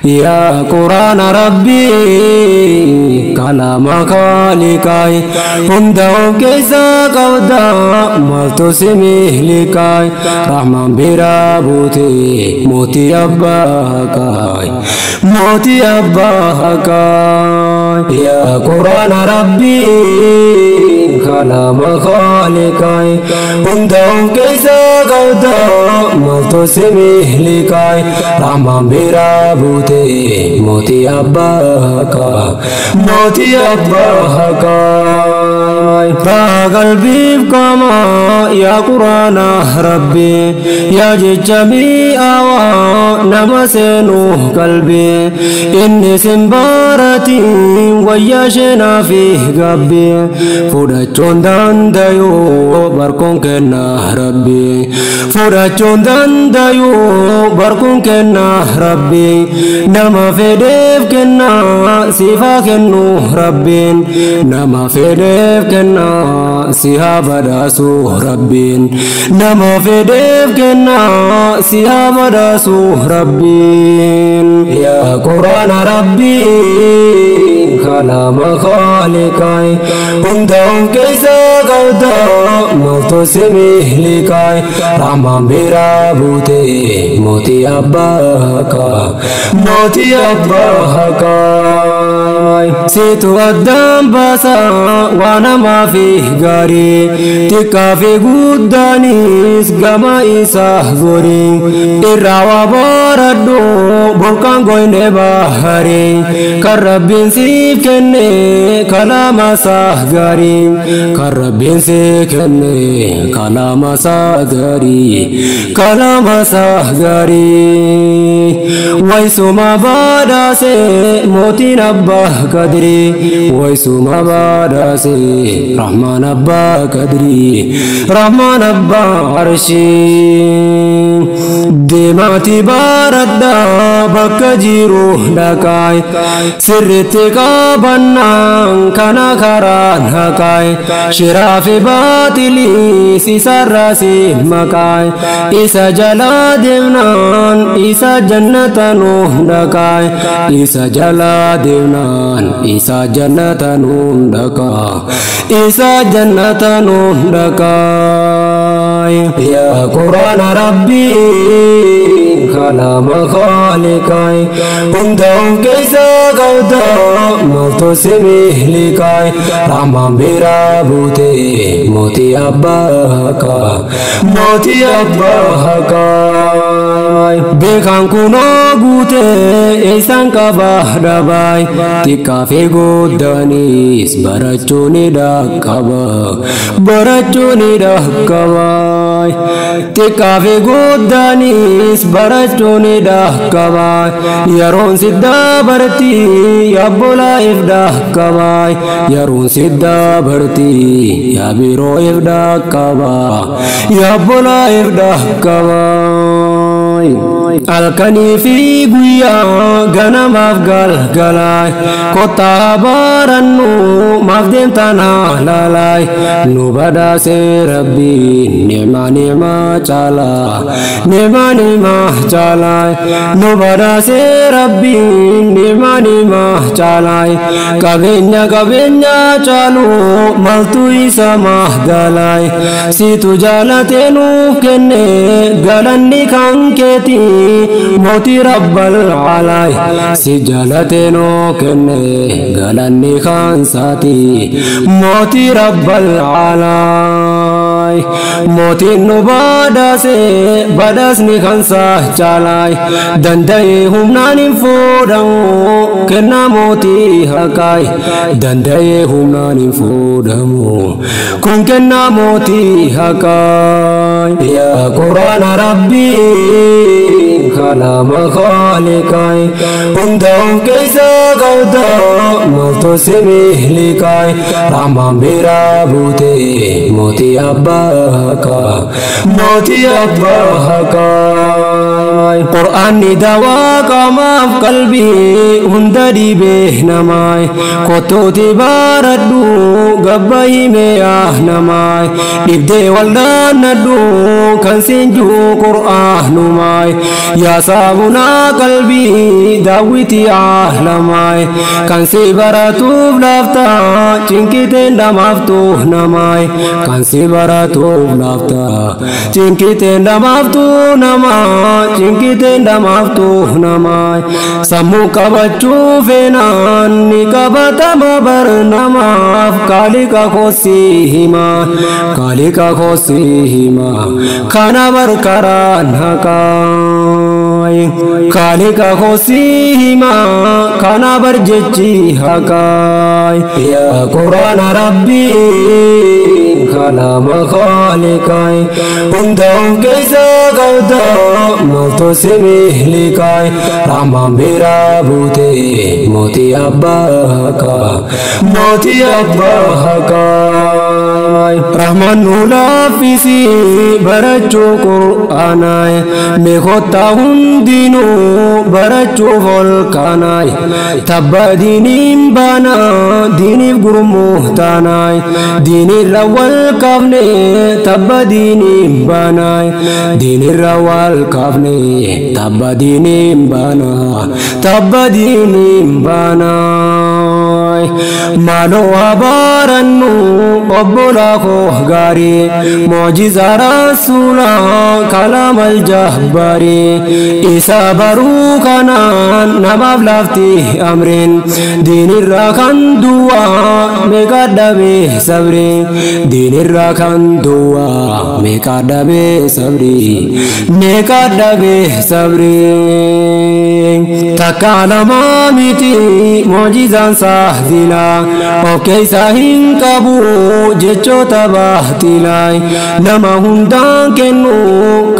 يا قرآن ربي كلام خالقي همدهم كيسا قودا مالتو سميه لكاي رحمن برابوتي موتي أباكاي موتي أباكاي يا قرآن ربي كلام خالقي همدهم كيسا قودا مالتو سميه لكاي رحمن برابوتي موتي أباكا موتي أباكا قلبي بكما يا قرآن ربي يا جميع نمسنو قلبي إني سنبارتي وياشنا فيه قبي فودachon dandayo barkon kenna rabbi fudachon dandayo barkon kenna rabbi nama fedef kenna sifa kennu rabbin nama fedef kenna siha badasu rabbin nama fedef kenna siha badasu rabbin ya Qur'an rabbi kalam khaliqai umdahum kaisa qawda maftu simih likai rahman birabute moti abbaka moti abbaka situ adam basa wana ma fi gari tikka fi gudanis gama isa gori irawa baradu bukan goine bahari karabin sif kenne kalama sahgari karabin sif kenne kalama sahgari kalama sahgari waisuma bada se moti nabba kadri waisuma bada se rahman abba kadri rahman abba arshi demati barada bakajiru dakai sirriti kabanang kana karan hakai shirafi batili sisarasi makai isa jala devnan isa jannatanu dakai isa jala devnan isa jannatanu dakai isa jannatanu dakai ya Qur'an rabbi kalam khaliqai umdahum kaisa qawda maftu simih likai rahman birabute moti abbaka moti abbaka bekan kuno gute isan kabah dabai tikka fi gudanis barachuni dakaba barachuni dakaba tikka fi gudanis barachuni dakaba yaron sidda barti yabula ifda kabai yarun sidda barti yabiro ifda kaba yabula ifda kabai alkani fi guya gana mafgal galai kota barannu mafden tanah lalai nubada se rabbi nima nima chala nima nima chalai nubada se rabbi nima nima chalai kabenya kabenya chalu maltu isa mahdalai situ jalatenu kenne galanni kanketi moti rabbal alai si jalatenu kenne galanni khansati moti rabbal alai moti nubada se badas ni khansa chalai dandai humnanin fodau kenna moti hakai dandai humnanin fodamu kun kenna moti hakai ya Qur'an rabbi kalam khaliqai umdahum kaisa qawda maftu simih likai rahman birabute moti abba abbaka moti abbaka Qur'an ni dawa qamaaf qalbii hunda dhibee namaay kottooti baradhu gabbahi meeyaa namaay dhibdee waldaannadhu kan siinju Qur'aanumaay yaa saabunaa qalbii daawwitii ahlamaay kan si baratuuf laaftaa cinqiteen dhamaaftuu namaay kan si baratuuf laaftaa cinqiteen dhamaaftuu namaa cinqiteen dhamaaftuu namaay sammuu qabachuu feenaan ni qabatama barnamaaf kaalika koosii himaa kaalika koosii himaa kana barkaraan haqaay kaalika koosii himaa kana barjechi haqaay yaa quraana rabbii kalaama khaalikaay hunda of keessa qabda maaltu si mihlikaay rahmaan biraa buute mootii abbaka mootii abbakaay rahmaan nu laaffisi barachuu qur'aanaay meekotta hundinuu barachuuf ol kaanaay tabba diiniin baana diiniif gurmuu taanaay diinirra wal qabne tabba diiniin baanaay diinirra wal qabne tabba diiniin baana tabba diiniin baanaay maaloo abaarannu obbola koo gaarii moojiza rasuulaa kalaamal jahbarii isa baruu kanaan namaaf laafti amreen diinirraa kan duwwaa meeqa dhabee sabrii diinirraa kan duwwaa meeqa dhabee sabrii meeqa dhabee sabrii takka lamaa miti moojizaan saahilaa of keessa hin qabu jechoota baatilaay nama hundaan kennu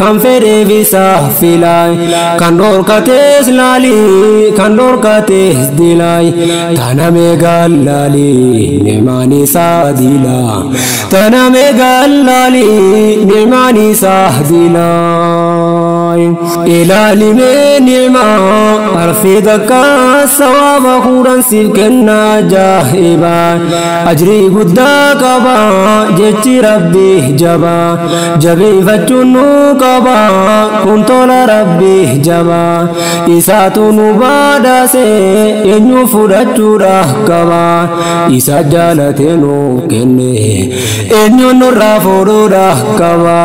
kan fedheef isaa filaay kan dhorkatees laalii kan dhorkatees dilaay tana meegaan laalii ni'maan isaa dilaa tana meegaan laalii ni'maan isaa dilaay ilaalimee ni'maa arfii takka sawaaba kudhan siif kennaa jaahibaa ajrii guddaa qaba jechi rabbii jabaa jabeeffachuun nu qaba kun tola rabbii jabaa isaatu nu baadhaase eenyu fudhachuudhaaf qaba isa jaalatee nuuf kenne eenyu nurraa fuudhuudhaaf qaba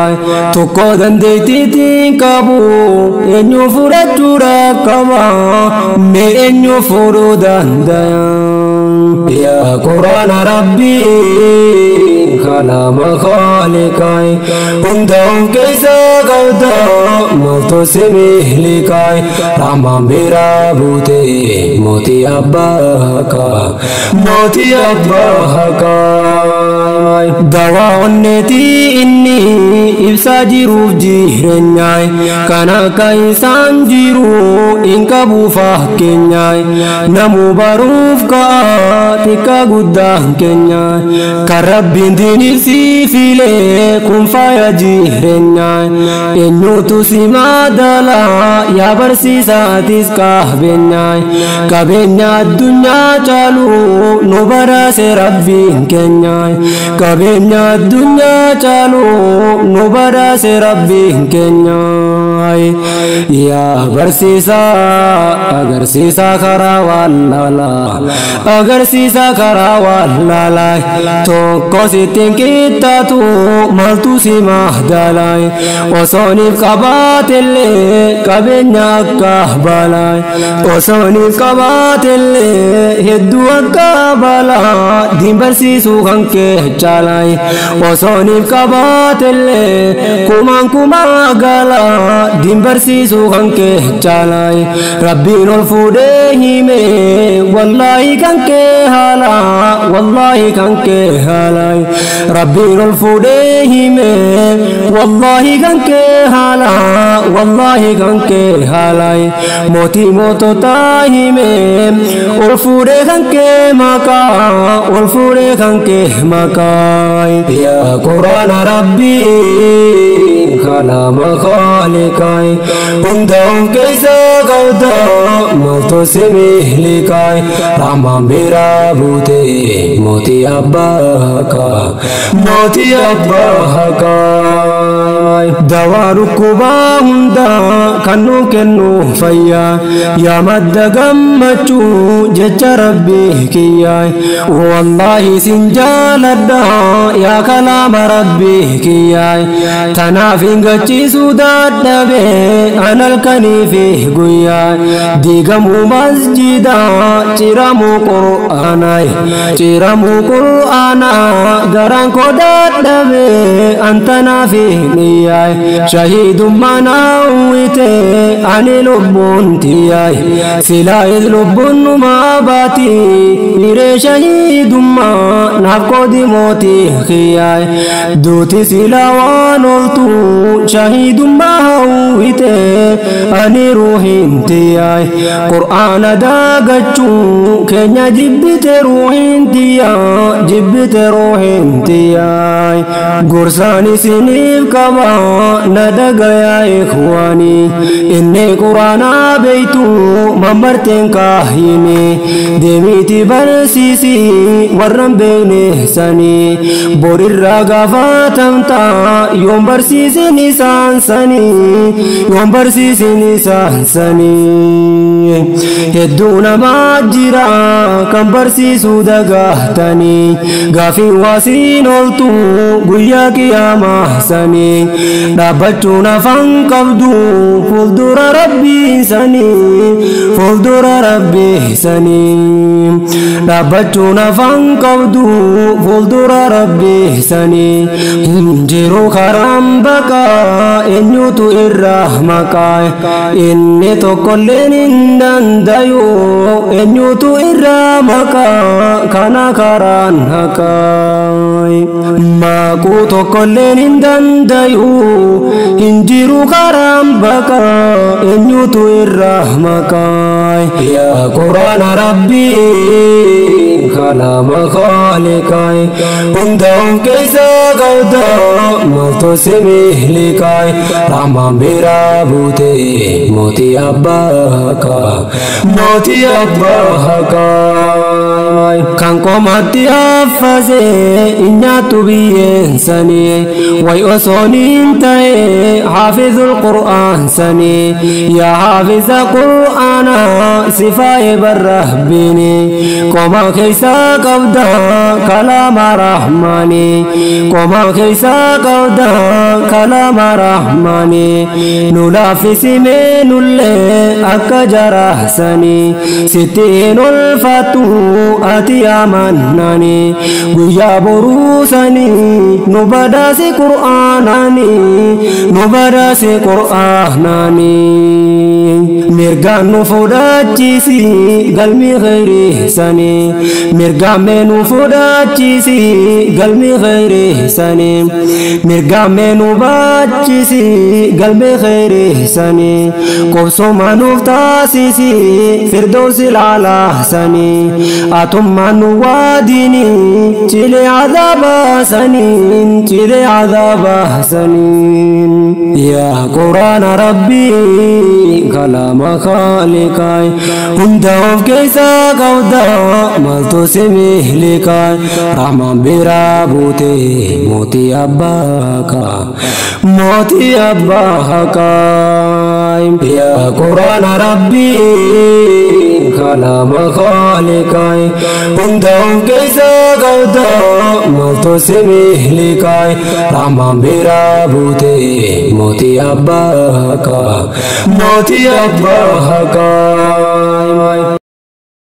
tokko dandeettiitiin qabu eenyu fudhachuudhaaf qaba mee eenyu fuudhuu dandaya yaa quraana rabbii kalaama khaalikaay hunda of keessa qabda maaltu si mihlikaay rahmaan biraa buute mootii abbaka mootii abbakaay dawaa onneetii inni ibsaa jiruuf jireenyaay kan akka isaan jiru hin qabu fakkeenyaay namuu baruuf ka'a tika guddaan keenyaay kan rabbiin diiniif si filee kun faaya jireenyaay eenyutu si madaalaa yaa barsiisaatis qabeenyaay qabeenya addunyaa caalu nu baraase rabbiin keenyaay qabeenya addunyaa caalu nu baraase rabbiin keenyaay yaa barsiisaa agarsiisaa karaa wallaalaa agarsiisaa karaa wallaalaa tokko sittiin qixxaatu maaltu si madaalaa osooniif qabaatellee qabeenya akka balaa osooniif qabaatellee hedduu akka balaa diin barsiisuu kan kee caalaa osooniif qabaatellee kumaan kumaa galaa diin barsiisuu kan kee caalaa rabbiin ol fuudhee hime wallaahi kan kee haalaa wallaahi kan kee haalaa rabbiin ol fuudhee hime wallaahi kan kee haalaa wallaahi kan kee haalaa mootii moototaa hime ulfuudhee kan kee maqaa ulfuudhee kan kee maqaa yaa quraana rabbii kalaama khaliqaa hundaa'uun keessa qabda maaltu si miliqaa rahmaan biraa buute mootii abbaa haqaa mootii abbaa haqaa dawaa dhukkubaa hundaa kan nu kennu fayyaa yaa madda gammachuu jecha rabbii kiyyaa wallaahi sin jaaladha yaa kalaama rabbii kiyyaa tanaaf hin gachiisuu dadhabee an halkanii fi guyyaa diigamuu masjidaa ciramuu qur'aanaa garaan koo dadhabee an tanaaf niyyaa shahidummaa naawwite ani lubbuun tiyyaa silaa lubbuun numaa baati hiree shahidummaa naaf qoodi mootii kiyyaa duuti silaa waan ooltu shahidummaa hawwite ani ruuhiin tiyyaa qur'aana daagachuu keenya jibbite ruuhiin tiyyaa jibbite ruuhiin tiyyaa gorsaan isiniif qaba nadaga yaa ikhwaani inni quraana beeytu mammarteen kaahine deemiti barsiisi warran beekne sanii borirraa gaafatamta yoon barsiisin isaan sanii yoon barsiisin isaan sanii hedduu namaa jira kan barsiisuu dagahtanii gaafii waasiin ooltu guyyaa qiyaamaa sanii dhaabbachuun afaan qabdu fuuldura rabbii sanii fuuldura rabbii sanii dhaabbachuun afaan qabdu fuuldura rabbii sanii jiru karaan baqaa eenyutu irraa maqaa inni tokkolleen hin dandayu eenyutu irraa maqaa kana karaan haqaa maquu tokkolleen hin dandayu hin jiru karaan baqaa eenyutu irraa maqaa yaa quraana rabbii kalaama khaliqaa hundaa'uun keessa qabda maaltu si miliqaa rahmaan biraa buute mootii abbaa haqaa mootii abbaa haqaa kan qomaatti affase inyaattu biyyeen sanii way osooniin ta'e haafizul qur'aan sanii yaa haafiza qur'aana sifaa'e barrahbiini qoma keessa qabda kalaama rahmaani qoma keessa qabda kalaama rahmaani nu laaffisime nullee akka jarahsanii sittiin ulfaatu ati amannani guyyaa boruusanii nu badaasi qur'aananii nu badaasi qur'aananii mirgaan nu fudhachiisi galmi khayri sanii mirgaan mee nu fudhachiisi galmi khayri sanii mirgaan mee nu baachisi galmi khayri sanii qobsuma nuuf taasisi firdawsi laalaa sanii atummaan nu waadini chile عذابا سنين تري عذابا سنين يا قرآن ربي كلام خالقاي هندوف كيسا قودا مالتو سميه لكاي رحمن برابوتي موتي أباكا موتي أباكا يا قرآن ربي كلام خالقاي هندوف كيسا قودا مالتو سميه لكاي رحمن برابوتي موتي أباكا موتي أباكا